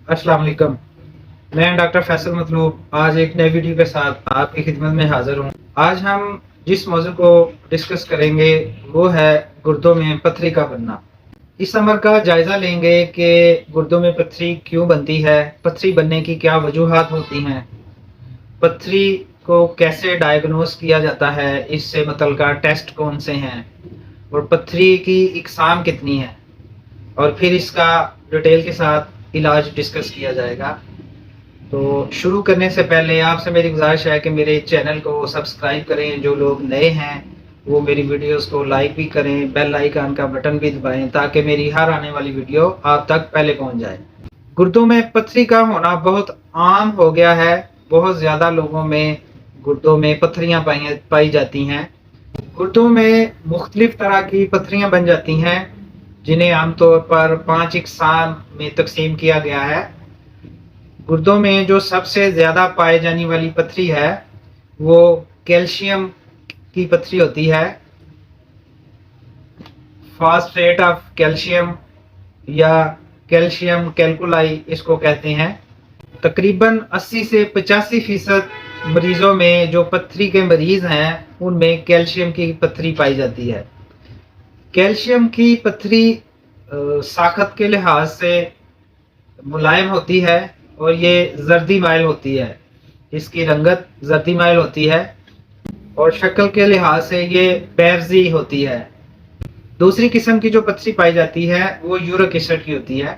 अस्सलाम वालेकुम। मैं डॉक्टर फैसल मतलूब आज एक नई वीडियो के साथ आपकी खिदमत में हाजिर हूँ। आज हम जिस मौजू को डिस्कस करेंगे वो है गुर्दों में पथरी का बनना। इस अमर का जायजा लेंगे कि गुर्दों में पथरी क्यों बनती है, पथरी बनने की क्या वजूहात होती हैं, पथरी को कैसे डायग्नोस किया जाता है, इससे मुतल्लिका टेस्ट कौन से हैं और पथरी की इकसाम कितनी है, और फिर इसका डिटेल के साथ इलाज डिस्कस किया जाएगा। तो शुरू करने से पहले आपसे मेरी गुजारिश है कि मेरे चैनल को सब्सक्राइब करें। जो लोग नए हैं वो मेरी वीडियोस को लाइक भी करें, बेल आइकन का बटन भी दबाएं ताकि मेरी हर आने वाली वीडियो आप तक पहले पहुंच जाए। गुर्दों में पथरी का होना बहुत आम हो गया है। बहुत ज़्यादा लोगों में गुर्दों में पथरियाँ पाई जाती हैं। गुर्दों में मुख्तलिफ तरह की पथरियाँ बन जाती हैं जिन्हें आमतौर पर 5 अक़साम में तकसीम किया गया है। गुर्दों में जो सबसे ज़्यादा पाई जाने वाली पथरी है वो कैल्शियम की पथरी होती है। फास्फेट ऑफ कैल्शियम या कैल्शियम कैल्कुलाई इसको कहते हैं। तकरीबन 80 से 85% मरीजों में जो पथरी के मरीज हैं उनमें कैल्शियम की पथरी पाई जाती है। कैल्शियम की पथरी साखत के लिहाज से मुलायम होती है और ये जर्दी माइल होती है। इसकी रंगत जर्दी माइल होती है और शक्ल के लिहाज से ये बैरजी होती है। दूसरी किस्म की जो पथरी पाई जाती है वो यूरिक एसिड की होती है।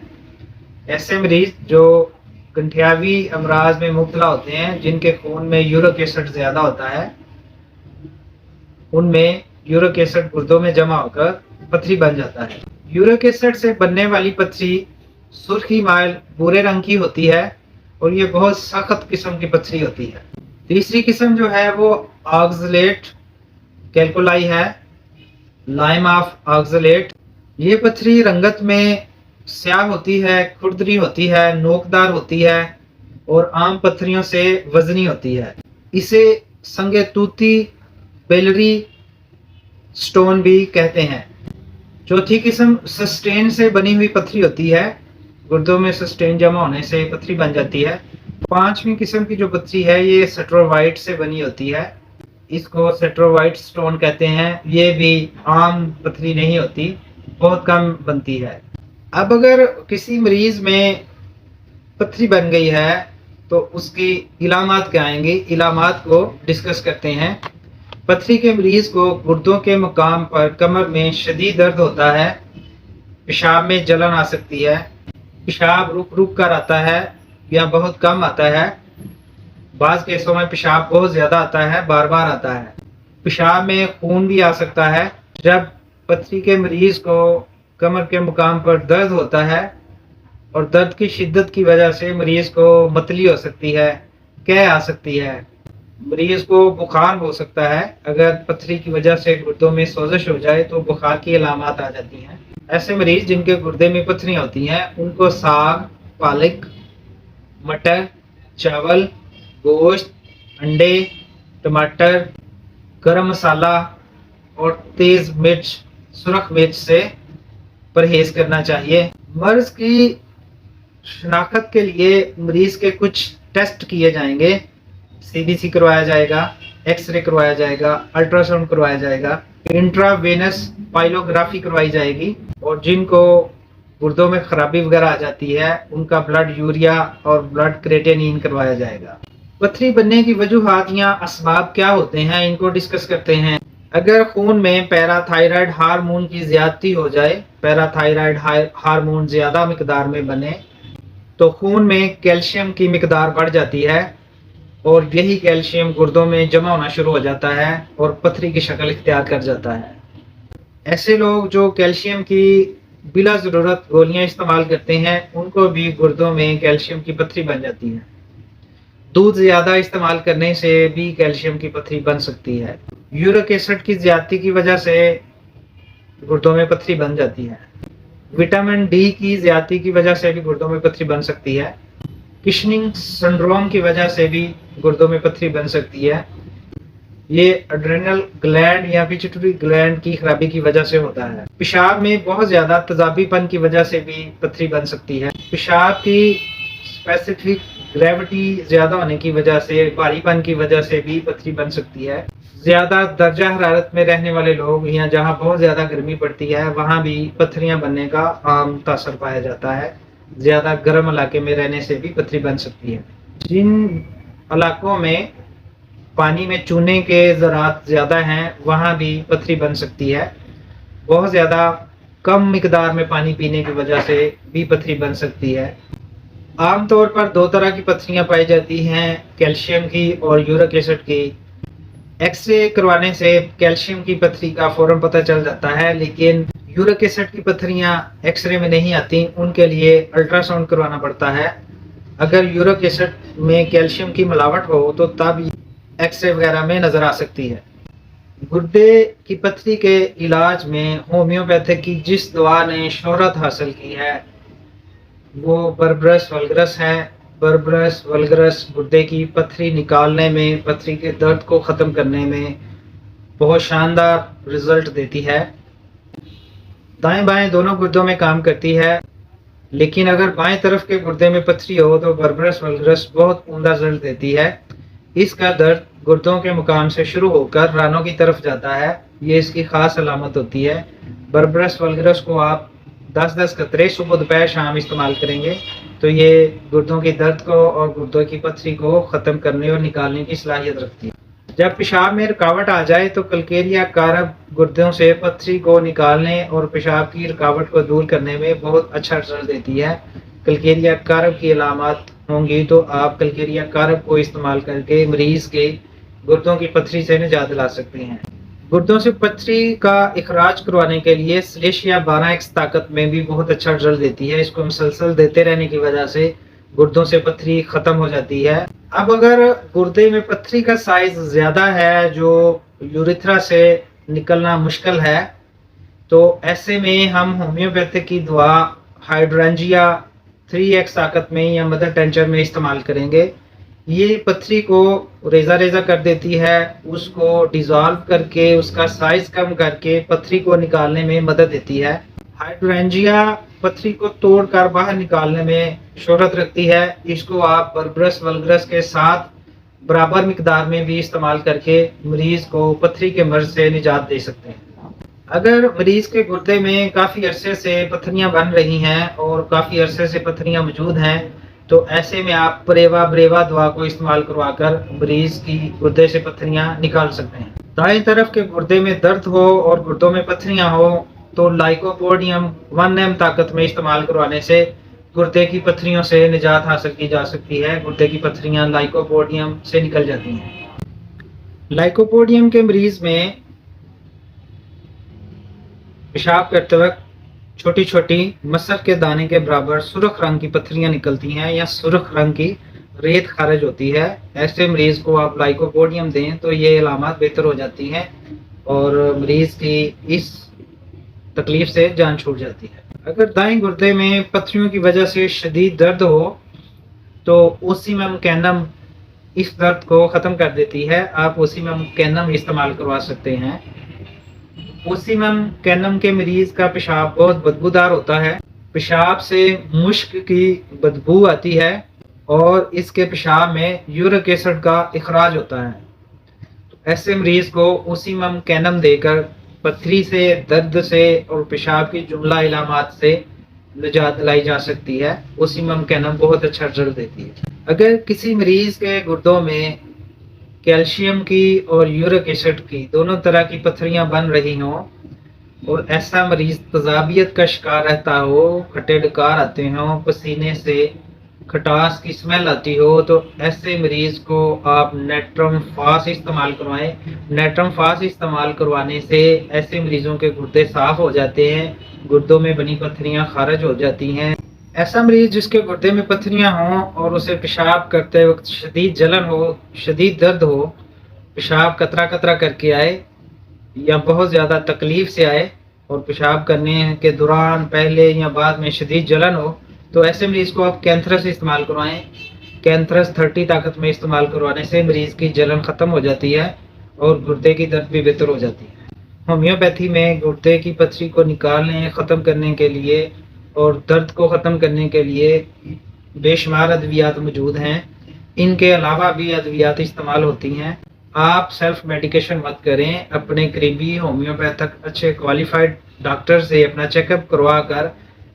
ऐसे मरीज जो गंठियावी अमराज में मुब्तला होते हैं, जिनके खून में यूरिक एसिड ज़्यादा होता है, उनमें यूरिक एसिड गुर्दों में जमा होकर पथरी बन जाता है। यूरिक एसिड से बनने वाली पथरी सुर्खी माइल भूरे रंग की होती है और ये बहुत सख्त किस्म की पथरी होती है। तीसरी किस्म जो है वो ऑक्सलेट कैल्कुलाई है, लाइम ऑफ ऑक्सलेट। ये पथरी रंगत में स्याह होती है, खुरदरी होती है, नोकदार होती है और आम पथरियों से वजनी होती है। इसे संगे तूती बेलरी स्टोन भी कहते हैं। चौथी किस्म सस्टेन से बनी हुई पथरी होती है। गुर्दों में सस्टेन जमा होने से पथरी बन जाती है। पांचवी किस्म की जो पथरी है ये सेट्रोवाइट से बनी होती है। इसको सेट्रोवाइट स्टोन कहते हैं। ये भी आम पथरी नहीं होती, बहुत कम बनती है। अब अगर किसी मरीज में पथरी बन गई है तो उसकी इलामात क्या आएंगी, इलामात को डिस्कस करते हैं। पथरी के मरीज को गुर्दों के मुकाम पर कमर में शदीद दर्द होता है, पेशाब में जलन आ सकती है, पेशाब रुक रुक कर आता है या बहुत कम आता है, बाज़ केसों में पेशाब बहुत ज़्यादा आता है, बार बार आता है, पेशाब में खून भी आ सकता है। जब पथरी के मरीज को कमर के मुकाम पर दर्द होता है और दर्द की शिद्दत की वजह से मरीज को मतली हो सकती है, कै आ सकती है, मरीज को बुखार हो सकता है। अगर पथरी की वजह से गुर्दों में सोजिश हो जाए तो बुखार की अलामत आ जाती हैं। ऐसे मरीज जिनके गुर्दे में पथरियाँ होती हैं उनको साग, पालक, मटर, चावल, गोश्त, अंडे, टमाटर, गरम मसाला और तेज़ मिर्च, सुरख मिर्च से परहेज करना चाहिए। मर्ज की शनाख्त के लिए मरीज के कुछ टेस्ट किए जाएंगे। सीबीसी करवाया जाएगा, एक्सरे करवाया जाएगा, अल्ट्रासाउंड करवाया जाएगा, इंट्रावेनस पाइलोग्राफी करवाई जाएगी और जिनको गुर्दों में खराबी वगैरह आ जाती है उनका ब्लड यूरिया और ब्लड क्रेटिनिन करवाया जाएगा। पथरी बनने की वजूहात या असबाब क्या होते हैं इनको डिस्कस करते हैं। अगर खून में पैराथायराइड हार्मोन की ज्यादती हो जाए, पैराथायराइड हार्मोन ज्यादा मिकदार में बने तो खून में कैल्शियम की मिकदार बढ़ जाती है और यही कैल्शियम गुर्दों में जमा होना शुरू हो जाता है और पथरी की शक्ल इख्तियार कर जाता है। ऐसे लोग जो कैल्शियम की बिला ज़रूरत गोलियां इस्तेमाल करते हैं उनको भी गुर्दों में कैल्शियम की पथरी बन जाती है। दूध ज़्यादा इस्तेमाल करने से भी कैल्शियम की पथरी बन सकती है। यूरिक एसिड की ज़्यादती की वजह से गुर्दों में पथरी बन जाती है। विटामिन डी की ज़्यादती की वजह से भी गुर्दों में पथरी बन सकती है। किशनिंग सिंड्रोम की वजह से भी गुर्दों में पथरी बन सकती है। ये एड्रेनल ग्लैंड या पिट्यूटरी ग्लैंड की खराबी की वजह से होता है। पेशाब में बहुत ज़्यादा तेजाबीपन की वजह से भी पथरी बन सकती है। पेशाब की स्पेसिफिक ग्रेविटी ज़्यादा होने की वजह से, भारीपन की वजह से भी पथरी बन सकती है। ज़्यादा दर्जा हरारत में रहने वाले लोग या जहाँ बहुत ज़्यादा गर्मी पड़ती है, वहाँ भी पथरियाँ बनने का आम तासर पाया जाता है। ज़्यादा गर्म इलाके में रहने से भी पथरी बन सकती है। जिन इलाकों में पानी में चूने के ज़रात ज़्यादा हैं, वहाँ भी पथरी बन सकती है। बहुत ज़्यादा कम मिकदार में पानी पीने की वजह से भी पथरी बन सकती है। आमतौर पर 2 तरह की पथरियाँ पाई जाती हैं, कैल्शियम की और यूरिक एसिड की। एक्स-रे करवाने से कैल्शियम की पथरी का फ़ौरन पता चल जाता है, लेकिन यूरिक एसिड की पथरियाँ एक्स-रे में नहीं आती, उनके लिए अल्ट्रासाउंड करवाना पड़ता है। अगर यूरिक एसिड में कैल्शियम की मिलावट हो तो तब एक्स-रे वगैरह में नज़र आ सकती है। गुर्दे की पथरी के इलाज में होम्योपैथिक की जिस दवा ने शोहरत हासिल की है, वो बर्बरस वल्गरस है। बर्बरस वल्गरस गुर्दे की पथरी निकालने में, पथरी के दर्द को ख़त्म करने में बहुत शानदार रिज़ल्ट देती है। दाएं-बाएं दोनों गुर्दों में काम करती है, लेकिन अगर बाएं तरफ के गुर्दे में पथरी हो तो बर्बरस वल्गरस बहुत उम्दा रिज़ल्ट देती है। इसका दर्द गुर्दों के मुकाम से शुरू होकर रानों की तरफ जाता है, ये इसकी ख़ास अलामत होती है। बर्बरस वल्गरस को आप 10-10 कतरे सुबह दोपहर शाम इस्तेमाल करेंगे तो ये गुर्दों के दर्द को और गुर्दों की पथरी को ख़त्म करने और निकालने की सलाहियत रखती है। जब पेशाब में रुकावट आ जाए तो कलकेरिया कारब गुर्दों से पथरी को निकालने और पेशाब की रुकावट को दूर करने में बहुत अच्छा रिजल्ट देती है। कलकेरिया कारब की अलामत होंगी तो आप कलकेरिया कारब को इस्तेमाल करके मरीज़ के गुर्दों की पथरी से निजात दिला सकते हैं। गुर्दों से पथरी का इखराज करवाने के लिए सलेशिया 12x ताकत में भी बहुत अच्छा रिजल्ट देती है। इसको मुसलसल देते रहने की वजह से गुर्दों से पथरी ख़त्म हो जाती है। अब अगर गुर्दे में पथरी का साइज़ ज़्यादा है, जो यूरेथ्रा से निकलना मुश्किल है, तो ऐसे में हम होम्योपैथिक की दवा हाइड्रेंजिया 3x ताकत में या मदर टेंचर में इस्तेमाल करेंगे। ये पथरी को रेज़ा कर देती है, उसको डिज़ोल्व करके उसका साइज़ कम करके पथरी को निकालने में मदद देती है। हाइड्रेंजिया पथरी को तोड़कर बाहर निकालने में शोहरत रखती है। इसको आप बर्बरस वल्गरस के साथ बराबर मिकदार में भी इस्तेमाल करके मरीज़ को पथरी के मर्ज़ से निजात दे सकते हैं। अगर मरीज़ के गुर्दे में काफ़ी अरसे से पथरियाँ बन रही हैं और काफ़ी अरसे से पथरियाँ मौजूद हैं, तो ऐसे में आप ब्रेवा दवा को इस्तेमाल करवाकर मरीज़ की गुर्दे से पथरियाँ निकाल सकते हैं। दाएं तरफ के गुर्दे में दर्द हो और गुर्दों में पथरियाँ हो तो लाइकोपोडियम 1 m ताकत में इस्तेमाल करवाने से गुर्दे की पथरियों से निजात हासिल की जा सकती है। गुर्दे की पथरियाँ लाइकोपोडियम से निकल जाती हैं। लाइकोपोडियम के मरीज़ में पेशाब करते वक्त छोटी छोटी मसर के दाने के बराबर सुर्ख रंग की पथरियाँ निकलती हैं या सुर्ख रंग की रेत खारिज होती है। ऐसे मरीज़ को आप लाइकोपोडियम दें तो ये अलामत बेहतर हो जाती हैं और मरीज़ की इस तकलीफ से जान छूट जाती है। अगर दाएं गुर्दे में पथरियों की वजह से शदीद दर्द हो तो ओसीमम कैनम इस दर्द को ख़त्म कर देती है। आप ओसीमम कैनम इस्तेमाल करवा सकते हैं। ओसीमम कैनम के मरीज़ का पेशाब बहुत बदबूदार होता है। पेशाब से मुश्क की बदबू आती है और इसके पेशाब में यूरिक एसिड का इखराज होता है। तो ऐसे मरीज़ को ओसीमम कैनम देकर पथरी से, दर्द से और पेशाब की जुमला इलामात से निजात दिलाई जा सकती है। ओसीमम कैनम बहुत अच्छा रिजल्ट देती है। अगर किसी मरीज़ के गुर्दों में कैल्शियम की और यूरिक एसिड की दोनों तरह की पथरियां बन रही हों और ऐसा मरीज़ तज़ाबियत का शिकार रहता हो, खट्टे डकार आते हों, पसीने से खटास की स्मेल आती हो, तो ऐसे मरीज़ को आप नेट्रम फास इस्तेमाल करवाएं। नेट्रम फास इस्तेमाल करवाने से ऐसे मरीज़ों के गुर्दे साफ़ हो जाते हैं, गुर्दों में बनी पथरियां खारिज हो जाती हैं। ऐसा मरीज़ जिसके गुर्दे में पथरियां हों और उसे पेशाब करते वक्त शदीद जलन हो, शदीद दर्द हो, पेशाब कतरा कतरा करके आए या बहुत ज़्यादा तकलीफ़ से आए और पेशाब करने के दौरान, पहले या बाद में शदीद जलन हो, तो ऐसे मरीज़ को आप कैंथरस इस्तेमाल करवाएं। कैंथरस 30 ताकत में इस्तेमाल करवाने से मरीज़ की जलन ख़त्म हो जाती है और गुर्दे की दर्द भी बेहतर हो जाती है। होम्योपैथी में गुर्दे की पथरी को निकालने, ख़त्म करने के लिए और दर्द को ख़त्म करने के लिए बेशुमार अद्वियात मौजूद हैं। इनके अलावा भी अद्वियात इस्तेमाल होती हैं। आप सेल्फ मेडिकेशन मत करें। अपने करीबी होम्योपैथिक अच्छे क्वालिफाइड डॉक्टर से अपना चेकअप करवा कर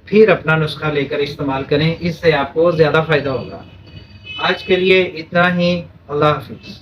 फिर अपना नुस्खा लेकर इस्तेमाल करें। इससे आपको ज़्यादा फ़ायदा होगा। आज के लिए इतना ही। अल्लाह हाफिज़।